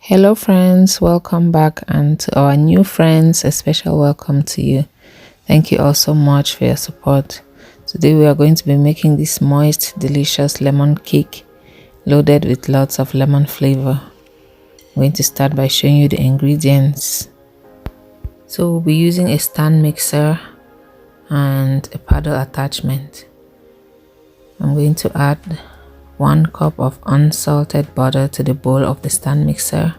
Hello friends, welcome back, and to our new friends, a special welcome to you. Thank you all so much for your support. Today we are going to be making this moist, delicious lemon cake loaded with lots of lemon flavor. I'm going to start by showing you the ingredients. So we'll be using a stand mixer and a paddle attachment. I'm going to add 1 cup of unsalted butter to the bowl of the stand mixer,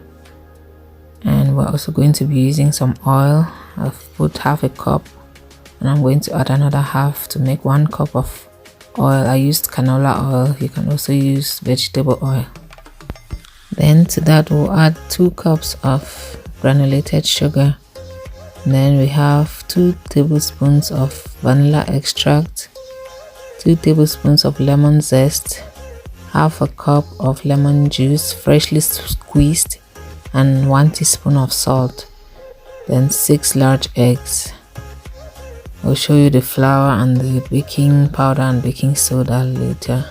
and we're also going to be using some oil. I've put half a cup and I'm going to add another half to make 1 cup of oil. I used canola oil. You can also use vegetable oil. Then to that we'll add 2 cups of granulated sugar. Then we have 2 tablespoons of vanilla extract, 2 tablespoons of lemon zest, half a cup of lemon juice freshly squeezed, and 1 teaspoon of salt. Then 6 large eggs. I'll show you the flour and the baking powder and baking soda later.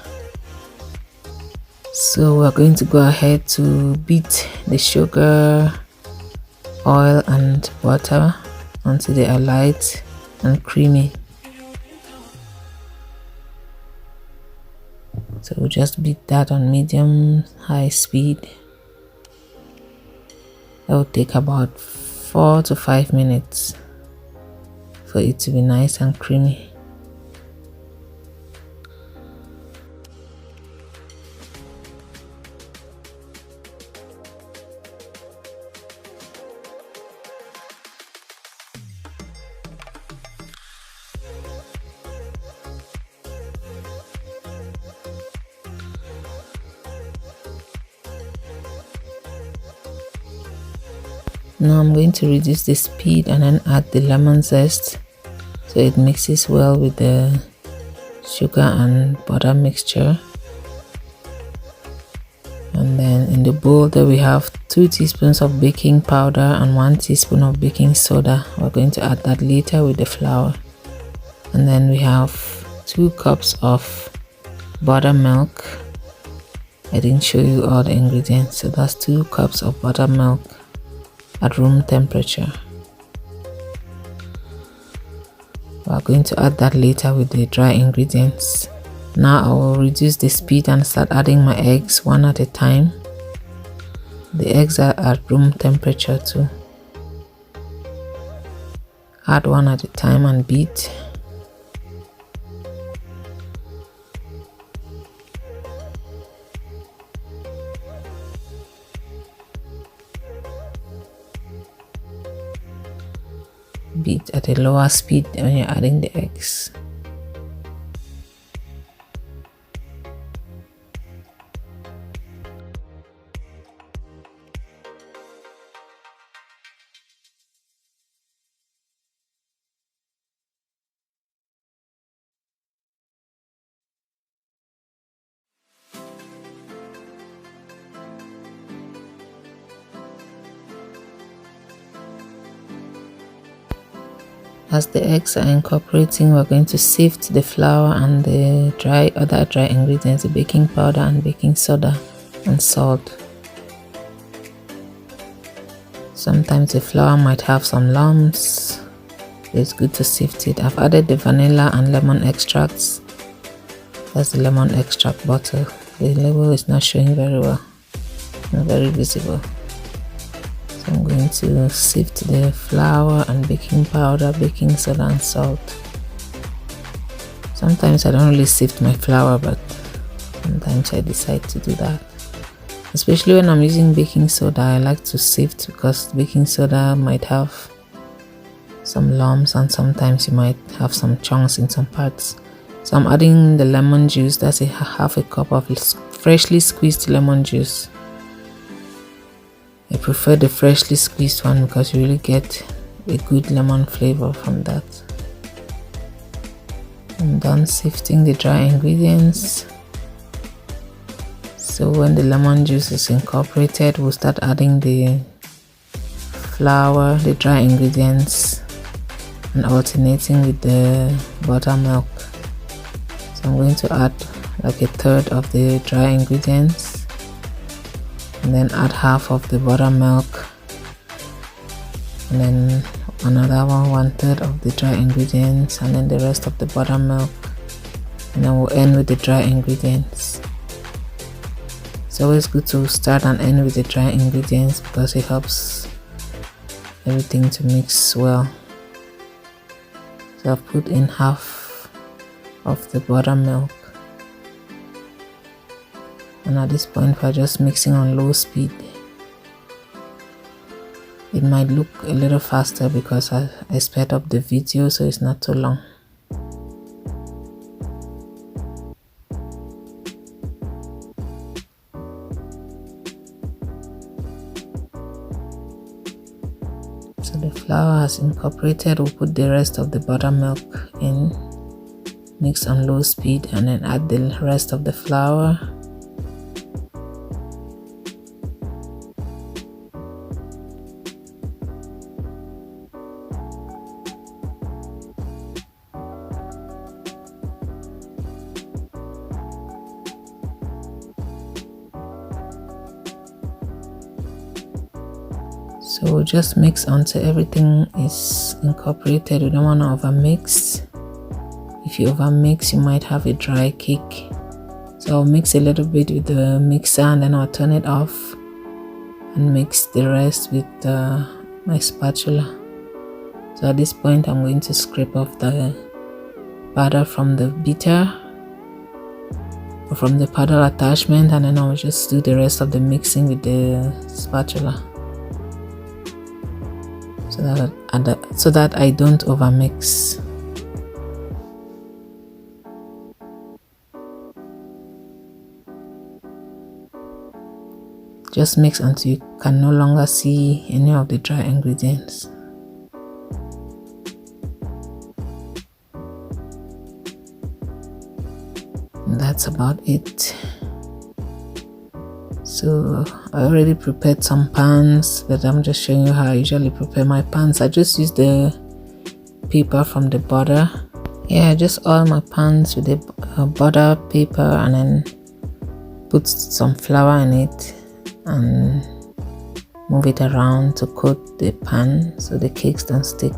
So we're going to go ahead to beat the sugar, oil and butter until they are light and creamy. So we'll just beat that on medium-high speed. That will take about 4 to 5 minutes for it to be nice and creamy. Now I'm going to reduce the speed and then add the lemon zest so it mixes well with the sugar and butter mixture. And then in the bowl there we have 2 teaspoons of baking powder and 1 teaspoon of baking soda. We're going to add that later with the flour. And then we have 2 cups of buttermilk. I didn't show you all the ingredients, so that's 2 cups of buttermilk at room temperature. We are going to add that later with the dry ingredients. Now I will reduce the speed and start adding my eggs one at a time. The eggs are at room temperature too. Add one at a time and beat. Beat at a lower speed when you're adding the eggs. As the eggs are incorporating, we're going to sift the flour and the other dry ingredients, the baking powder and baking soda and salt. Sometimes the flour might have some lumps, so it's good to sift it. I've added the vanilla and lemon extracts. That's the lemon extract bottle. The label is not showing very well, not very visible. I'm going to sift the flour and baking powder, baking soda and salt. Sometimes I don't really sift my flour, but sometimes I decide to do that. Especially when I'm using baking soda, I like to sift because baking soda might have some lumps and sometimes you might have some chunks in some parts. So I'm adding the lemon juice. That's half a cup of freshly squeezed lemon juice. I prefer the freshly squeezed one because you really get a good lemon flavor from that. I'm done sifting the dry ingredients. So when the lemon juice is incorporated, we'll start adding the flour, the dry ingredients, and alternating with the buttermilk. So I'm going to add like 1/3 of the dry ingredients. and then add half of the buttermilk, and then another 1/3 of the dry ingredients, and then the rest of the buttermilk, and then we'll end with the dry ingredients. It's always good to start and end with the dry ingredients because it helps everything to mix well. So I've put in half of the buttermilk, and at this point we're just mixing on low speed. It might look a little faster because I sped up the video so it's not too long. So the flour has incorporated. We'll put the rest of the buttermilk in, mix on low speed, and then add the rest of the flour. So we'll just mix until everything is incorporated. We don't want to overmix. If you overmix, you might have a dry cake. So I'll mix a little bit with the mixer, and then I'll turn it off and mix the rest with my spatula. So at this point, I'm going to scrape off the batter from the beater or from the paddle attachment, and then I'll just do the rest of the mixing with the spatula, so that I don't overmix. Just mix until you can no longer see any of the dry ingredients. And that's about it. So I already prepared some pans, but I'm just showing you how I usually prepare my pans. I just use the paper from the butter. Yeah, I just oil my pans with the butter paper, and then put some flour in it and move it around to coat the pan so the cakes don't stick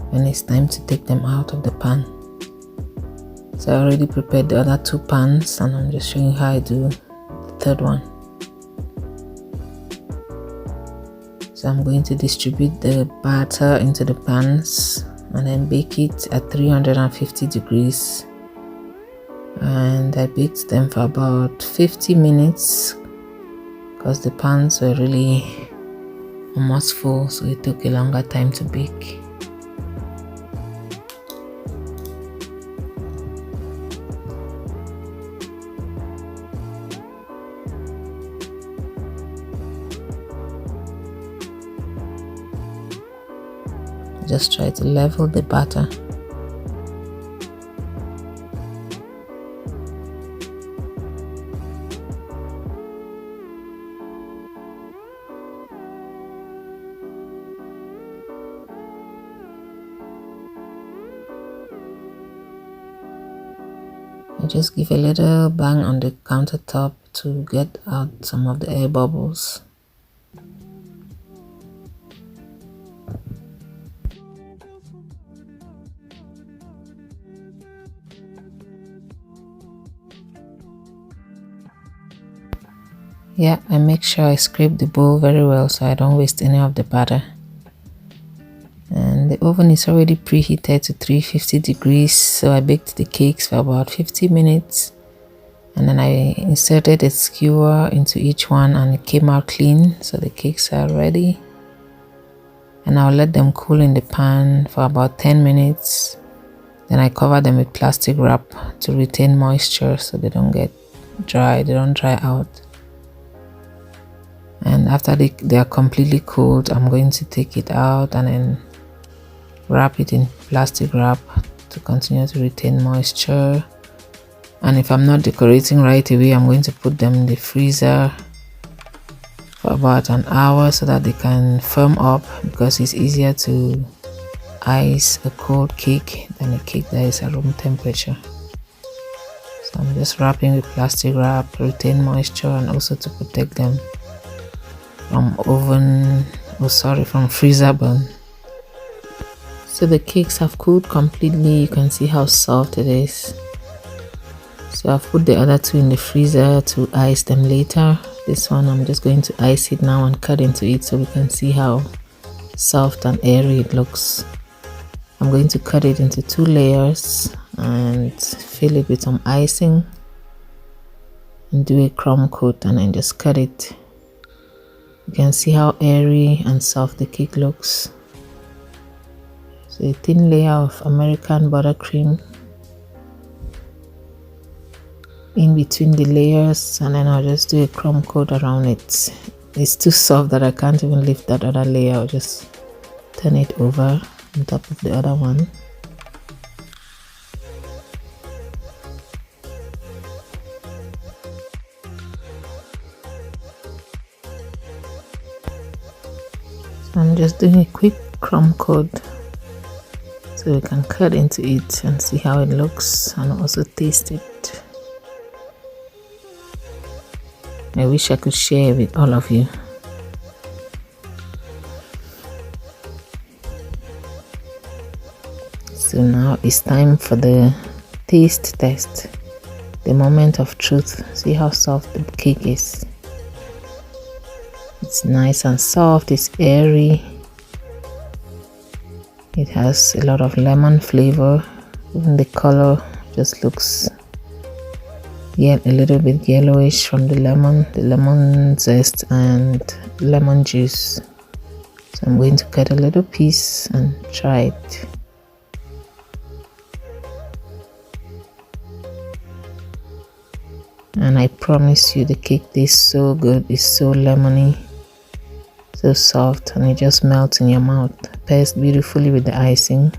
when it's time to take them out of the pan. So I already prepared the other 2 pans, and I'm just showing you how I do the 3rd one. So I'm going to distribute the batter into the pans and then bake it at 350 degrees, and I baked them for about 50 minutes because the pans were really almost full, so it took a longer time to bake. Just try to level the batter. I just give a little bang on the countertop to get out some of the air bubbles. Yeah, I make sure I scrape the bowl very well so I don't waste any of the batter. And the oven is already preheated to 350 degrees, so I baked the cakes for about 50 minutes. And then I inserted a skewer into each one, and it came out clean, so the cakes are ready. And I'll let them cool in the pan for about 10 minutes. Then I cover them with plastic wrap to retain moisture so they don't get dry, they don't dry out. And after they are completely cooled, I'm going to take it out and then wrap it in plastic wrap to continue to retain moisture. And if I'm not decorating right away, I'm going to put them in the freezer for about an hour so that they can firm up, because it's easier to ice a cold cake than a cake that is at room temperature. So I'm just wrapping with plastic wrap to retain moisture and also to protect them from from freezer burn. So the cakes have cooled completely. You can see how soft it is. So I've put the other two in the freezer to ice them later. This one I'm just going to ice it now and cut into it so we can see how soft and airy it looks. I'm going to cut it into 2 layers and fill it with some icing and do a crumb coat and then just cut it. You can see how airy and soft the cake looks. So a thin layer of American buttercream in between the layers, and then I'll just do a crumb coat around it. It's too soft that I can't even lift that other layer. I'll just turn it over on top of the other one. So I'm just doing a quick crumb coat so we can cut into it and see how it looks and also taste it. I wish I could share with all of you. So now it's time for the taste test, the moment of truth. See how soft the cake is. It's nice and soft, it's airy. It has a lot of lemon flavor. Even the color just looks a little bit yellowish from the lemon zest and lemon juice. So I'm going to cut a little piece and try it. And I promise you the cake tastes so good. It's so lemony, so soft, and it just melts in your mouth. Pairs beautifully with the icing.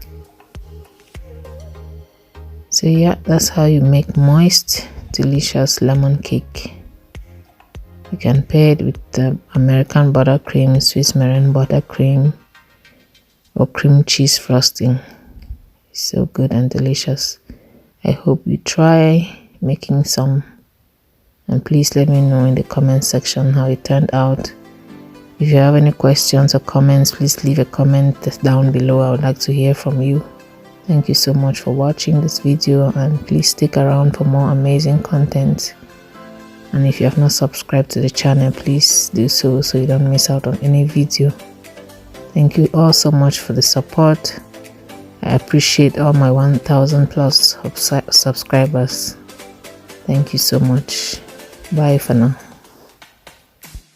So yeah, that's how you make moist, delicious lemon cake. You can pair it with the American buttercream, Swiss meringue buttercream, or cream cheese frosting. It's so good and delicious. I hope you try making some, and please let me know in the comment section how it turned out. If you have any questions or comments, please leave a comment down below. I would like to hear from you. Thank you so much for watching this video, and please stick around for more amazing content. And if you have not subscribed to the channel, please do so you don't miss out on any video. Thank you all so much for the support. I appreciate all my 1000 plus subscribers. Thank you so much. Bye for now.